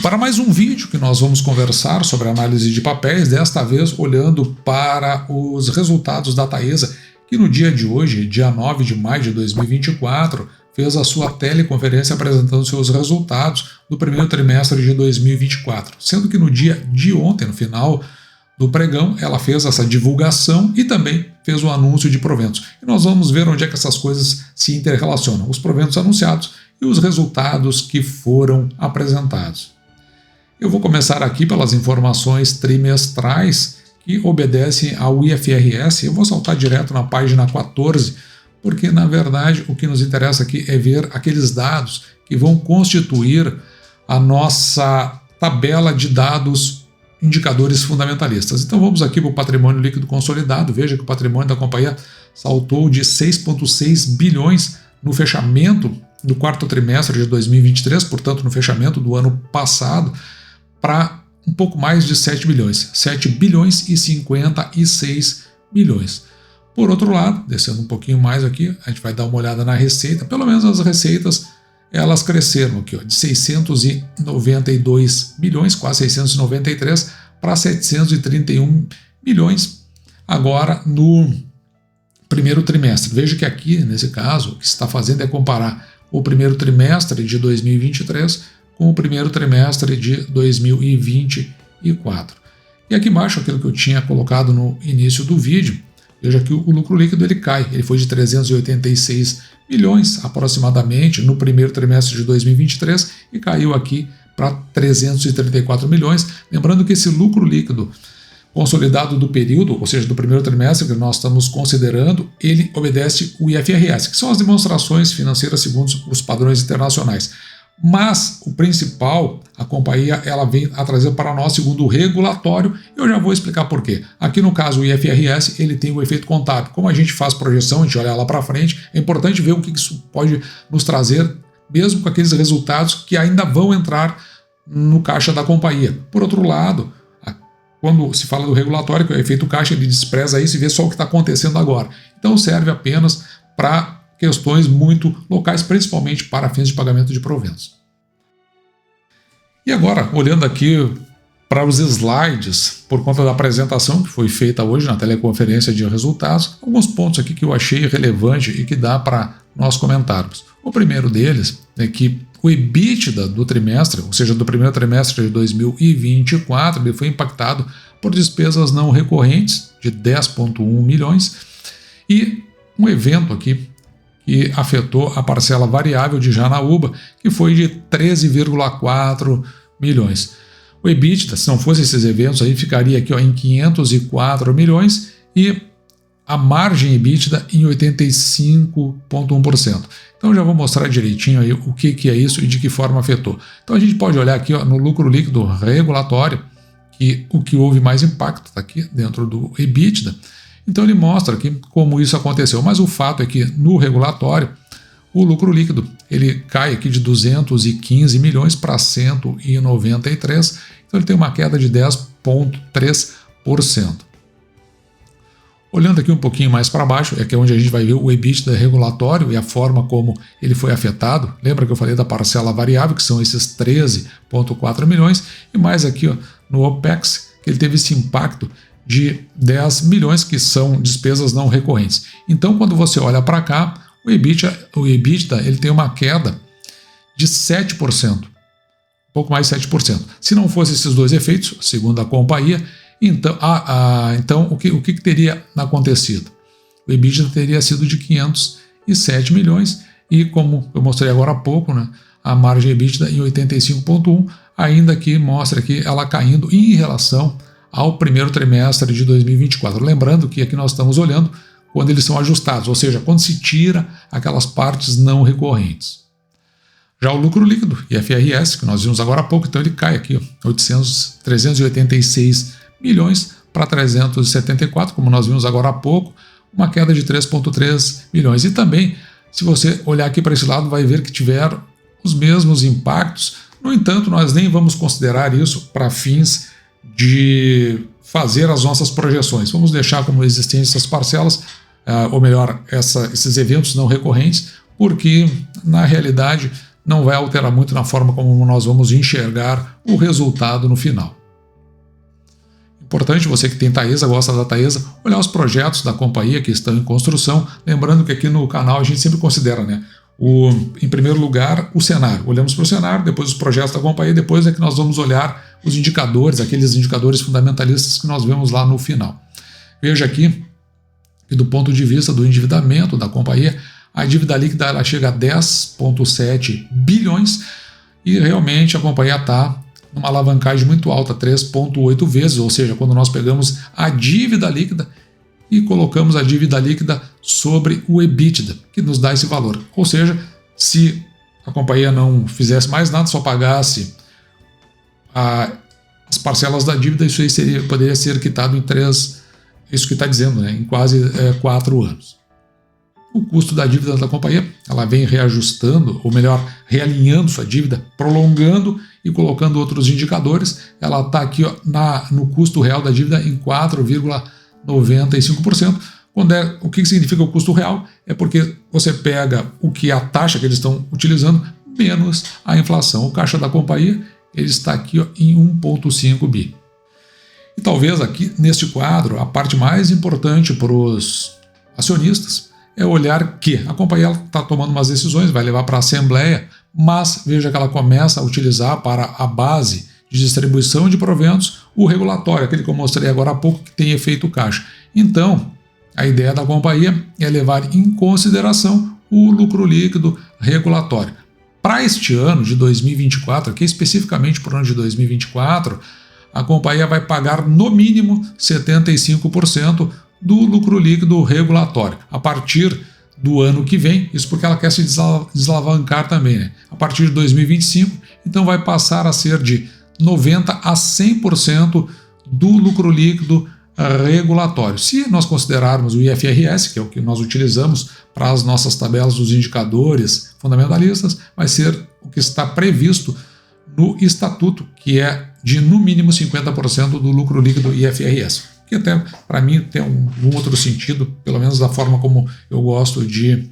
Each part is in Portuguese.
para mais um vídeo que nós vamos conversar sobre análise de papéis, desta vez olhando para os resultados da Taesa, que no dia de hoje, dia 9 de maio de 2024, fez a sua teleconferência apresentando seus resultados do primeiro trimestre de 2024, sendo que no dia de ontem, no final do pregão, ela fez essa divulgação e também fez o anúncio de proventos. E nós vamos ver onde é que essas coisas se interrelacionam, os proventos anunciados e os resultados que foram apresentados. Eu vou começar aqui pelas informações trimestrais que obedecem ao IFRS. Eu vou saltar direto na página 14, porque na verdade o que nos interessa aqui é ver aqueles dados que vão constituir a nossa tabela de dados indicadores fundamentalistas. Então vamos aqui para o patrimônio líquido consolidado. Veja que o patrimônio da companhia saltou de 6,6 bilhões no fechamento do quarto trimestre de 2023, portanto no fechamento do ano passado, para um pouco mais de 7 bilhões, 7 bilhões e 56 milhões. Por outro lado, descendo um pouquinho mais aqui, a gente vai dar uma olhada na receita. Pelo menos as receitas, elas cresceram aqui, ó, de 692 milhões, quase 693, para 731 milhões agora no primeiro trimestre. Veja que aqui, nesse caso, o que se está fazendo é comparar o primeiro trimestre de 2023 com o primeiro trimestre de 2024. E aqui embaixo, aquilo que eu tinha colocado no início do vídeo, veja que o lucro líquido ele cai, ele foi de 386 milhões aproximadamente no primeiro trimestre de 2023 e caiu aqui para 334 milhões. Lembrando que esse lucro líquido consolidado do período, ou seja, do primeiro trimestre que nós estamos considerando, ele obedece o IFRS, que são as demonstrações financeiras segundo os padrões internacionais. Mas o principal, a companhia, ela vem a trazer para nós segundo o regulatório, e eu já vou explicar por quê. Aqui no caso o IFRS, ele tem o efeito contábil. Como a gente faz projeção, a gente olha lá para frente, é importante ver o que isso pode nos trazer, mesmo com aqueles resultados que ainda vão entrar no caixa da companhia. Por outro lado, quando se fala do regulatório, que é o efeito caixa, ele despreza isso e vê só o que está acontecendo agora. Então serve apenas para questões muito locais, principalmente para fins de pagamento de proventos. E agora, olhando aqui para os slides, por conta da apresentação que foi feita hoje na teleconferência de resultados, alguns pontos aqui que eu achei relevante e que dá para nós comentarmos. O primeiro deles é que o EBITDA do trimestre, ou seja, do primeiro trimestre de 2024, ele foi impactado por despesas não recorrentes de 10,1 milhões e um evento aqui que afetou a parcela variável de Janaúba, que foi de 13,4 milhões. O EBITDA, se não fossem esses eventos, aí ficaria aqui, ó, em 504 milhões e a margem EBITDA em 85,1%. Então já vou mostrar direitinho aí o que é isso e de que forma afetou. Então a gente pode olhar aqui, ó, no lucro líquido regulatório, que o que houve mais impacto está aqui dentro do EBITDA. Então ele mostra aqui como isso aconteceu, mas o fato é que no regulatório o lucro líquido ele cai aqui de 215 milhões para 193, então ele tem uma queda de 10,3%. Olhando aqui um pouquinho mais para baixo, é que é onde a gente vai ver o EBITDA regulatório e a forma como ele foi afetado. Lembra que eu falei da parcela variável, que são esses 13,4 milhões, e mais aqui, ó, no OPEX, que ele teve esse impacto de 10 milhões, que são despesas não recorrentes. Então, quando você olha para cá, o EBITDA ele tem uma queda de 7%, um pouco mais de 7%. Se não fosse esses dois efeitos, segundo a companhia, então o que teria acontecido? O EBITDA teria sido de 507 milhões e, como eu mostrei agora há pouco, né, a margem EBITDA em 85,1%, ainda que mostra aqui ela caindo em relação ao primeiro trimestre de 2024. Lembrando que aqui nós estamos olhando quando eles são ajustados, ou seja, quando se tira aquelas partes não recorrentes. Já o lucro líquido, IFRS, que nós vimos agora há pouco, então ele cai aqui, 386 milhões para 374, como nós vimos agora há pouco, uma queda de 3,3 milhões. E também, se você olhar aqui para esse lado, vai ver que tiveram os mesmos impactos. No entanto, nós nem vamos considerar isso para fins de fazer as nossas projeções. Vamos deixar como existentes essas parcelas, ou melhor, esses eventos não recorrentes, porque na realidade não vai alterar muito na forma como nós vamos enxergar o resultado no final. Importante, você que tem Taesa, gosta da Taesa, olhar os projetos da companhia que estão em construção, lembrando que aqui no canal a gente sempre considera, né, em primeiro lugar, o cenário. Olhamos para o cenário, depois os projetos da companhia, depois é que nós vamos olhar os indicadores, aqueles indicadores fundamentalistas que nós vemos lá no final. Veja aqui que do ponto de vista do endividamento da companhia, a dívida líquida ela chega a 10,7 bilhões e realmente a companhia está numa alavancagem muito alta, 3,8 vezes, ou seja, quando nós pegamos a dívida líquida e colocamos a dívida líquida sobre o EBITDA, que nos dá esse valor. Ou seja, se a companhia não fizesse mais nada, só pagasse as parcelas da dívida, isso aí poderia ser quitado em isso que está dizendo, né, em quase 4 anos. O custo da dívida da companhia, ela vem reajustando, ou melhor, realinhando sua dívida, prolongando e colocando outros indicadores. Ela está aqui ó, no custo real da dívida em 4,95%. O que significa o custo real? É porque você pega o que a taxa que eles estão utilizando menos a inflação. O caixa da companhia ele está aqui ó, em 1,5 bi. E talvez aqui neste quadro, a parte mais importante para os acionistas é olhar que a companhia está tomando umas decisões, vai levar para a Assembleia, mas veja que ela começa a utilizar para a base de distribuição de proventos o regulatório, aquele que eu mostrei agora há pouco que tem efeito caixa. Então, a ideia da companhia é levar em consideração o lucro líquido regulatório. Para este ano de 2024, aqui especificamente para o ano de 2024, a companhia vai pagar no mínimo 75% do lucro líquido regulatório. A partir do ano que vem, isso porque ela quer se desalavancar também, né? A partir de 2025, então vai passar a ser de 90% a 100% do lucro líquido regulatório. Se nós considerarmos o IFRS, que é o que nós utilizamos para as nossas tabelas dos indicadores fundamentalistas, vai ser o que está previsto no estatuto, que é de no mínimo 50% do lucro líquido IFRS. Que até para mim tem um outro sentido, pelo menos da forma como eu gosto de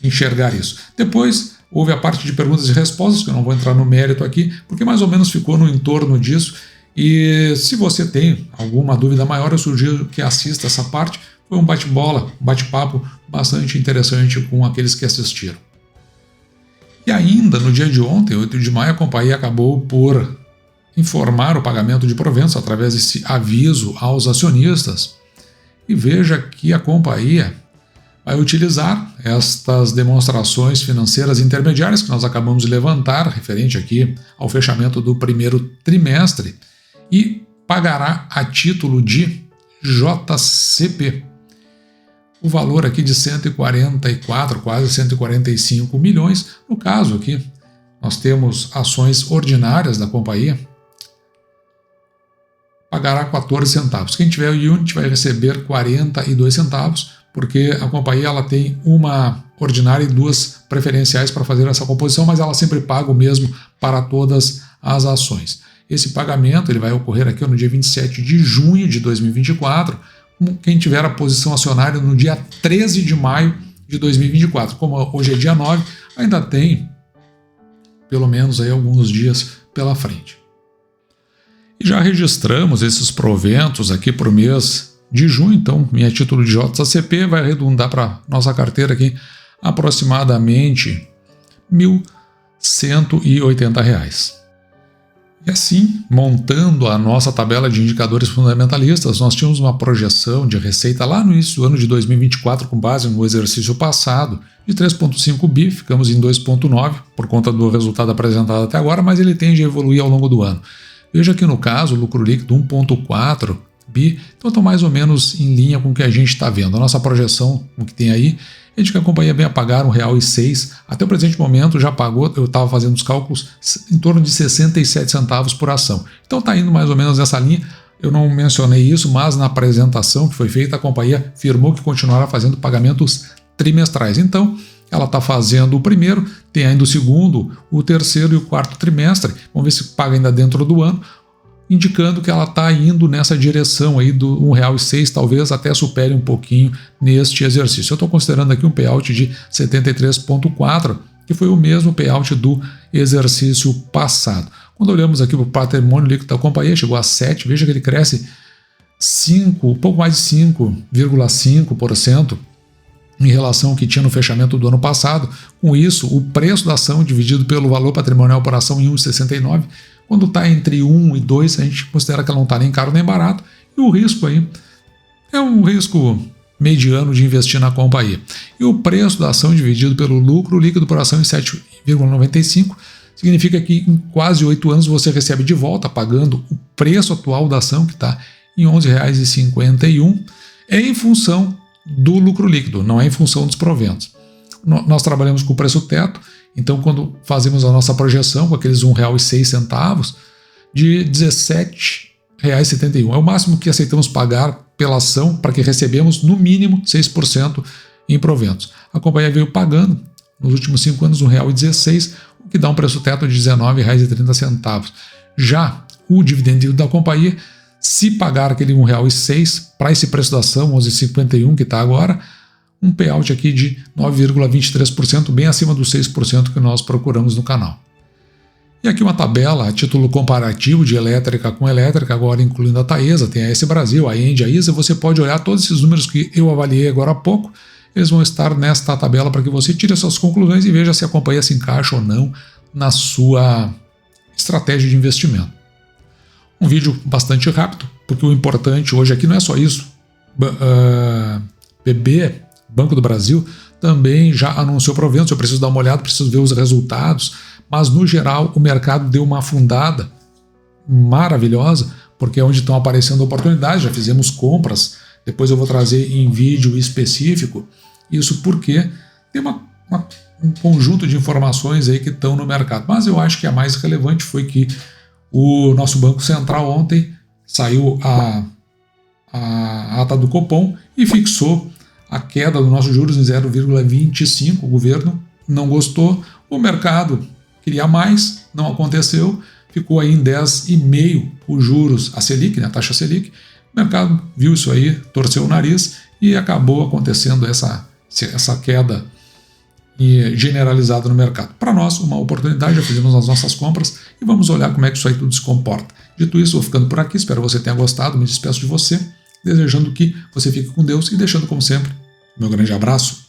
enxergar isso. Depois houve a parte de perguntas e respostas, que eu não vou entrar no mérito aqui, porque mais ou menos ficou no entorno disso, e se você tem alguma dúvida maior, eu sugiro que assista essa parte. Foi um bate-bola, um bate-papo bastante interessante com aqueles que assistiram. E ainda no dia de ontem, 8 de maio, a companhia acabou por informar o pagamento de proventos através desse aviso aos acionistas. E veja que a companhia vai utilizar estas demonstrações financeiras intermediárias que nós acabamos de levantar, referente aqui ao fechamento do primeiro trimestre, e pagará a título de JCP. O valor aqui de 144, quase 145 milhões. No caso aqui, nós temos ações ordinárias da companhia, pagará 14 centavos. Quem tiver o unit vai receber 42 centavos, porque a companhia ela tem uma ordinária e 2 preferenciais para fazer essa composição, mas ela sempre paga o mesmo para todas as ações. Esse pagamento ele vai ocorrer aqui no dia 27 de junho de 2024, quem tiver a posição acionária no dia 13 de maio de 2024. Como hoje é dia 9, ainda tem pelo menos aí alguns dias pela frente. E já registramos esses proventos aqui para o mês de junho, então minha título de JCP vai arredondar para nossa carteira aqui aproximadamente R$ 1.180. E assim, montando a nossa tabela de indicadores fundamentalistas, nós tínhamos uma projeção de receita lá no início do ano de 2024, com base no exercício passado, de 3,5 bi, ficamos em 2,9 por conta do resultado apresentado até agora, mas ele tende a evoluir ao longo do ano. Veja que no caso, o lucro líquido 1,4 bi, então estão mais ou menos em linha com o que a gente está vendo. A nossa projeção, o que tem aí, é de que a companhia vem a pagar R$ 1,06. Até o presente momento já pagou, eu estava fazendo os cálculos, em torno de 67 centavos por ação. Então está indo mais ou menos nessa linha. Eu não mencionei isso, mas na apresentação que foi feita, a companhia afirmou que continuará fazendo pagamentos trimestrais. Então, ela está fazendo o primeiro, tem ainda o segundo, o terceiro e o quarto trimestre. Vamos ver se paga ainda dentro do ano, indicando que ela está indo nessa direção aí do R$ 1,06, talvez até supere um pouquinho neste exercício. Eu estou considerando aqui um payout de 73,4, que foi o mesmo payout do exercício passado. Quando olhamos aqui para o patrimônio líquido da companhia, chegou a 7, veja que ele cresce um pouco mais de 5,5% em relação ao que tinha no fechamento do ano passado. Com isso, o preço da ação dividido pelo valor patrimonial por ação em 1,69, quando está entre 1 e 2, a gente considera que ela não está nem caro nem barato, e o risco aí é um risco mediano de investir na companhia. E o preço da ação dividido pelo lucro líquido por ação em 7,95 significa que em quase 8 anos você recebe de volta, pagando o preço atual da ação, que está em R$ 11,51, em função do lucro líquido, não é em função dos proventos. Nós trabalhamos com o preço teto, então quando fazemos a nossa projeção com aqueles R$ 1,06, de R$ 17,71, é o máximo que aceitamos pagar pela ação para que recebemos no mínimo 6% em proventos. A companhia veio pagando nos últimos 5 anos R$ 1,16, o que dá um preço teto de R$ 19,30. Já o dividendo da companhia, se pagar aquele R$ 1,06 para esse preço da ação, 11,51 que está agora, um payout aqui de 9,23%, bem acima dos 6% que nós procuramos no canal. E aqui uma tabela a título comparativo de elétrica com elétrica, agora incluindo a Taesa, tem a AES Brasil, a ENGIE, a ISA, você pode olhar todos esses números que eu avaliei agora há pouco, eles vão estar nesta tabela para que você tire as suas conclusões e veja se a companhia se encaixa ou não na sua estratégia de investimento. Um vídeo bastante rápido, porque o importante hoje aqui não é só isso. BB, Banco do Brasil, também já anunciou proventos. Eu preciso dar uma olhada, preciso ver os resultados, mas no geral o mercado deu uma afundada maravilhosa, porque é onde estão aparecendo oportunidades. Já fizemos compras, depois eu vou trazer em vídeo específico. Isso porque tem um conjunto de informações aí que estão no mercado, mas eu acho que a mais relevante foi que o nosso Banco Central ontem saiu a ata do Copom e fixou a queda do nosso juros em 0,25. O governo não gostou, o mercado queria mais, não aconteceu, ficou aí em 10,5 os juros, a Selic, né, a taxa Selic. O mercado viu isso aí, torceu o nariz e acabou acontecendo essa queda generalizada no mercado. Para nós, uma oportunidade, já fizemos as nossas compras e vamos olhar como é que isso aí tudo se comporta. Dito isso, vou ficando por aqui, espero que você tenha gostado, me despeço de você, desejando que você fique com Deus e deixando, como sempre, meu grande abraço.